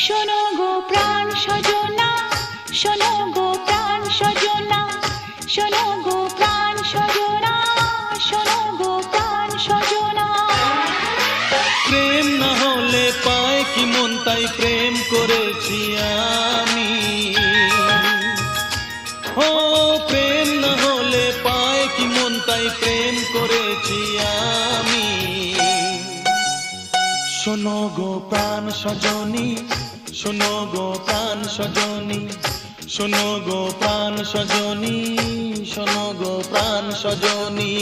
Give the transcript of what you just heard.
শোনো গো প্রাণ সজনা, শোনো গো প্রাণ সজনা, শোনো গো প্রাণ সজনা, শোনো গো প্রাণ সজনা। প্রেম না হলে পায় কি মন, তাই প্রেম করেছি আমি। ও প্রেম না হলে পায় কি মন, তাই প্রেম করেছি আমি। শোনো গো প্রাণ সজনী, শোনো গো প্রাণ সজনী, শোনো গো প্রাণ সজনী, শোনো গো প্রাণ সজনী।